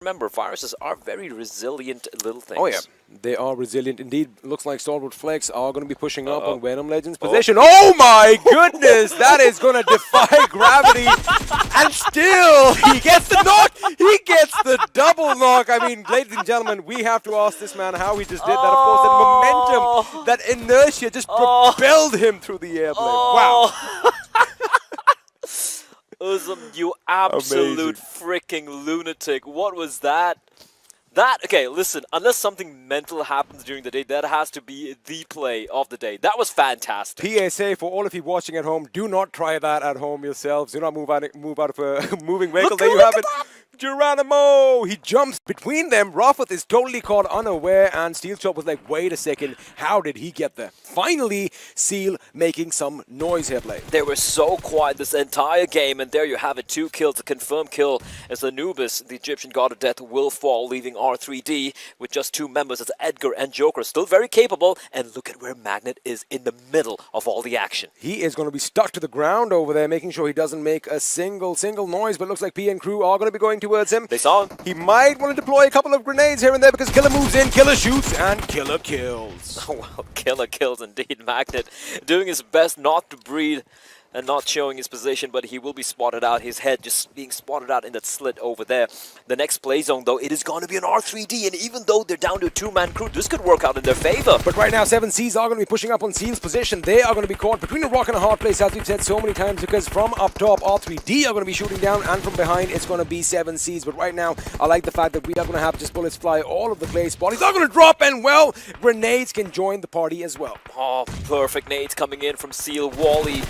Remember, viruses are very resilient little things. Oh yeah, they are resilient indeed. Looks like StalwartFlex are going to be pushing up on Venom Legends' position. Oh my goodness, that is going to defy gravity. And still, he gets the knock. He gets the double knock. I mean, ladies and gentlemen, we have to ask this man how he just did that. Of course, that momentum, that inertia just propelled him through the airplane. Wow. Uzum, you absolute freaking lunatic. What was that? Okay, listen, unless something mental happens during the day, that has to be the play of the day. That was fantastic. PSA for all of you watching at home, do not try that at home yourselves. Do not move out of a moving vehicle. There you have it. Geronimo! He jumps between them. Rafat is totally caught unaware, and Steel Chop was like, wait a second, how did he get there? Finally, Seal making some noise here, play. They were so quiet this entire game, and there you have it, 2 kills, a confirmed kill as Anubis, the Egyptian god of death, will fall, leaving R3D with just 2 members as Edgar and Joker, still very capable, and look at where Magnet is in the middle of all the action. He is going to be stuck to the ground over there, making sure he doesn't make a single noise, but looks like P and crew are going to be going towards him. They saw him. He might want to deploy a couple of grenades here and there because Killer moves in, Killer shoots, and Killer kills. Oh, well, Killer kills indeed. Magnet doing his best not to breathe and not showing his position, but he will be spotted out. His head just being spotted out in that slit over there. The next play zone, though, it is going to be an R3D, and even though they're down to a 2-man crew, this could work out in their favor. But right now, 7Cs are going to be pushing up on Seal's position. They are going to be caught between a rock and a hard place, as we've said so many times, because from up top, R3D are going to be shooting down, and from behind, it's going to be 7Cs. But right now, I like the fact that we are going to have just bullets fly all over the place. Bodies are going to drop, and well, grenades can join the party as well. Oh, perfect nades coming in from Seal. Wally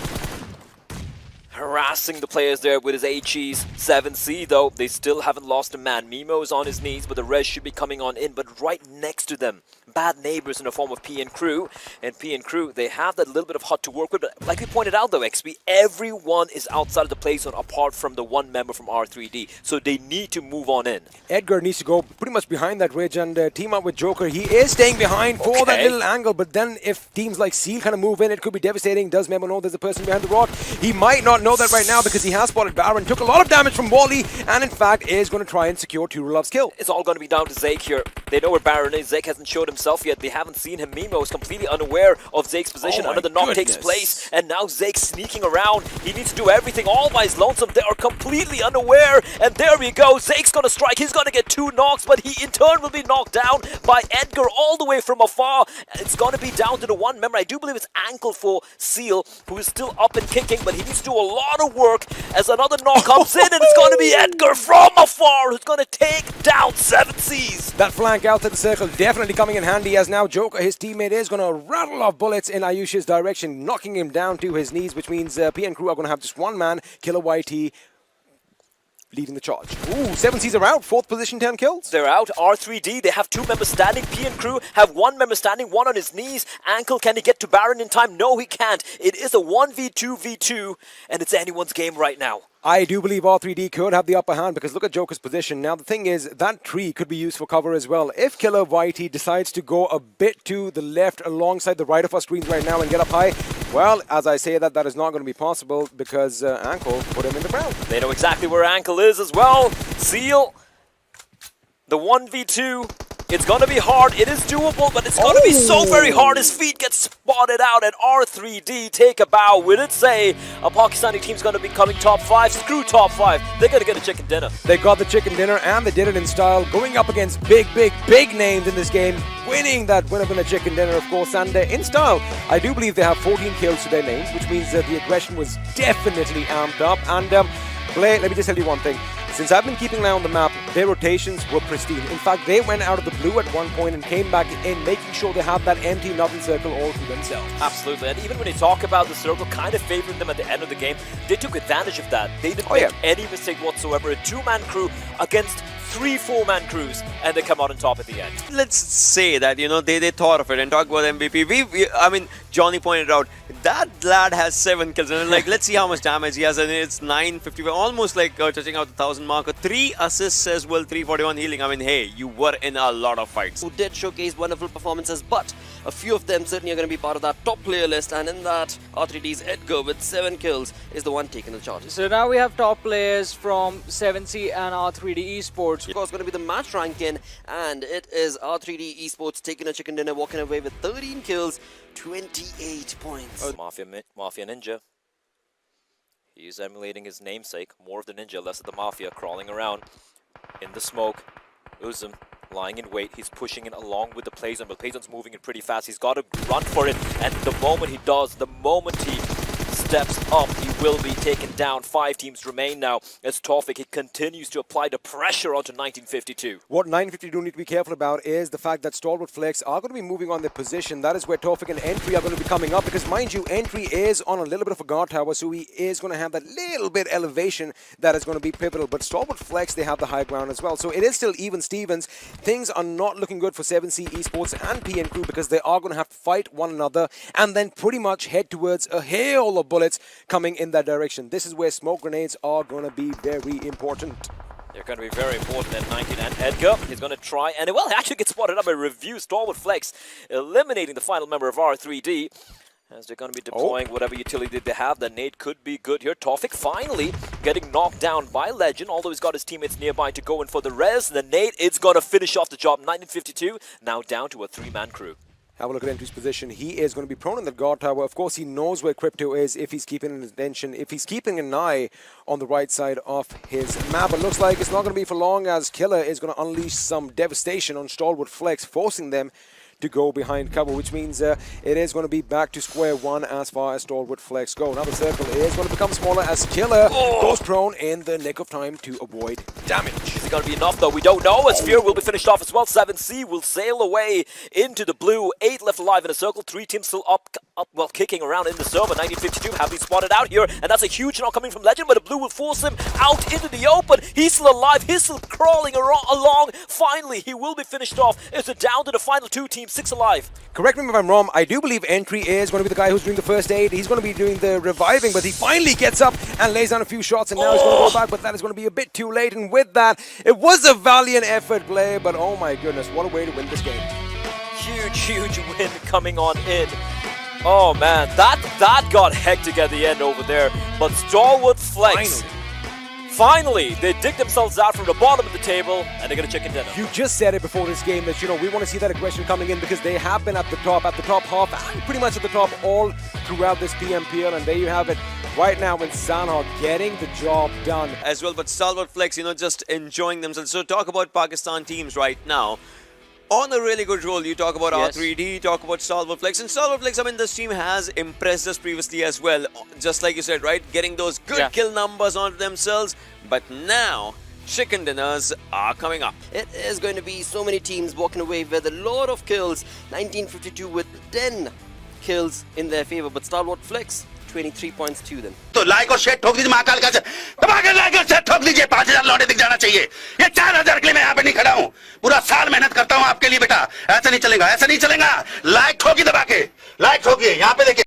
harassing the players there with his HEs. 7C, though, they still haven't lost a man. Mimo is on his knees, but the rest should be coming on in. But right next to them, bad neighbors in the form of P and crew. And P and crew, they have that little bit of hut to work with. But like we pointed out, though, XP, everyone is outside of the play zone apart from the 1 member from R3D. So they need to move on in. Edgar needs to go pretty much behind that ridge and team up with Joker. He is staying behind for that little angle. But then if teams like Seal kind of move in, it could be devastating. Does Memo know there's a person behind the rock? He might not know that right now because he has spotted Baron, took a lot of damage from Wally, and in fact is going to try and secure Turulov's kill. It's all going to be down to Zeke here. They know where Baron is. Zeke hasn't showed himself yet. They haven't seen him. Mimo is completely unaware of Zeke's position. Another knock takes place, and now Zeke's sneaking around. He needs to do everything all by his lonesome. They are completely unaware, and there we go. Zeke's going to strike. He's going to get 2 knocks, but he in turn will be knocked down by Edgar all the way from afar. It's going to be down to the 1 member. I do believe it's ankle for Seal, who is still up and kicking, but he needs to do a lot of work as another knock comes in, and it's going to be Edgar from afar who's going to take down 7Cs. That flank out to the circle definitely coming in handy, as now Joker, his teammate, is going to rattle off bullets in Ayush's direction, knocking him down to his knees, which means P and crew are going to have just 1 man, Killer YT, leading the charge. Ooh, 7Cs are out. 4th position, 10 kills. They're out. R3D, they have 2 members standing. P and crew have 1 member standing, 1 on his knees. Ankle, can he get to Baron in time? No, he can't. It is a 1v2v2, and it's anyone's game right now. I do believe R3D could have the upper hand because look at Joker's position. Now the thing is, that tree could be used for cover as well. If Killer YT decides to go a bit to the left alongside the right of our screens right now and get up high, well, as I say that is not going to be possible because Ankle put him in the ground. They know exactly where Ankle is as well. Seal, the 1v2. It's going to be hard. It is doable, but it's going to be so very hard. His feet get spotted out, and R3D take a bow. We did say a Pakistani team's going to be coming top 5. Screw top 5. They're going to get a chicken dinner. They got the chicken dinner, and they did it in style, going up against big names in this game, winning that winner chicken dinner, of course, and in style. I do believe they have 14 kills to their names, which means that the aggression was definitely amped up. And Blay, let me just tell you one thing. Since I've been keeping an eye on the map, their rotations were pristine. In fact, they went out of the blue at one point and came back in, making sure they have that empty nothing circle all to themselves. Absolutely, and even when they talk about the circle kind of favoring them at the end of the game, they took advantage of that. They didn't make any mistake whatsoever. A 2-man crew against 3 4-man crews, and they come out on top at the end. Let's say that, you know, they thought of it and talk about MVP. I mean, Johnny pointed out, that lad has 7 kills. And like, let's see how much damage he has. And it's 950, almost like touching out the 1,000 marker. 3 assists as well, 341 healing. I mean, hey, you were in a lot of fights. Who did showcase wonderful performances, but A few of them certainly are going to be part of that top player list, and in that, R3D's EDGAR with 7 kills is the one taking the charges. So now we have top players from 7C and R3D Esports. Of course, going to be the match ranking, and it is R3D Esports taking a chicken dinner, walking away with 13 kills, 28 points. Mafia Ninja. He's emulating his namesake. More of the ninja, less of the Mafia, crawling around in the smoke. Uzum lying in wait. He's pushing in along with the Playzone, but Playzone's moving in pretty fast. He's got to run for it, and the moment he does, the moment he steps up, he will be taken down. 5 teams remain now as Tawfiq, he continues to apply the pressure onto 1952. What 952 need to be careful about is the fact that StalwartFlex are going to be moving on their position. That is where Tawfiq and Entry are going to be coming up, because mind you, Entry is on a little bit of a guard tower, so he is going to have that little bit elevation that is going to be pivotal. But StalwartFlex, they have the high ground as well, so it is still even Stevens. Things are not looking good for 7C Esports and PN Crew, because they are going to have to fight one another and then pretty much head towards a hail of bullets coming in that direction. This is where smoke grenades are going to be very important. They're going to be very important at 19, and EDGAR is going to try, and well, actually gets spotted up by Review. StalwartFlex eliminating the final member of R3D, as they're going to be deploying whatever utility they have. The nade could be good here. Tawfiq finally getting knocked down by Legend, although he's got his teammates nearby to go in for the res. The nade is going to finish off the job. 1952 now down to a 3-man crew. Have a look at Entry's position. He is going to be prone in the guard tower. Of course, he knows where Crypto is if he's keeping his attention, if he's keeping an eye on the right side of his map. It looks like it's not going to be for long, as Killer is going to unleash some devastation on StalwartFlex, forcing them to go behind cover, which means it is going to be back to square one as far as StalwartFlex go. Now the circle is going to become smaller as Killer goes prone in the nick of time to avoid damage. Is it going to be enough, though? We don't know, as Fear will be finished off as well. 7C will sail away into the blue. 8 left alive in a circle. 3 teams still up, well, kicking around in the server. 1952 have been spotted out here, and that's a huge knock coming from Legend, but the blue will force him out into the open. He's still alive. He's still crawling along. Finally, he will be finished off. It's down to the final 2 teams, 6 alive. Correct me if I'm wrong, I do believe Entry is going to be the guy who's doing the first aid. He's going to be doing the reviving, but he finally gets up and lays down a few shots, and now he's going to go back, but that is going to be a bit too late. And with that, it was a valiant effort play, but oh my goodness, what a way to win this game. Huge win coming on in. Oh man, that got hectic at the end over there, but StalwartFlex, finally, they dig themselves out from the bottom of the table, and they're going to chicken dinner. You just said it before this game that, you know, we want to see that aggression coming in, because they have been at the top half, and pretty much at the top all throughout this PMPL, and there you have it right now with Sanhok getting the job done. As well, but StalwartFlex, you know, just enjoying themselves. So talk about Pakistan teams right now. On a really good roll, you talk about R3D, talk about StalwartFlex. And StalwartFlex, I mean, this team has impressed us previously as well. Just like you said, right? Getting those good kill numbers onto themselves. But now, chicken dinners are coming up. It is going to be so many teams walking away with a lot of kills. 1952 with 10 kills in their favor, but StalwartFlex 23 points to them. तो like और share ठोक दीजिए महाकाल का दबाकर like और share ठोक दीजिए 5000 लौटे दिख जाना चाहिए ये 4000 के लिए मैं यहाँ पे नहीं खड़ा हूँ पूरा साल मेहनत करता हूँ आपके लिए बेटा ऐसा नहीं चलेगा लाइक ठोकी दबा के लाइक ठोकिए यहाँ पे देखिए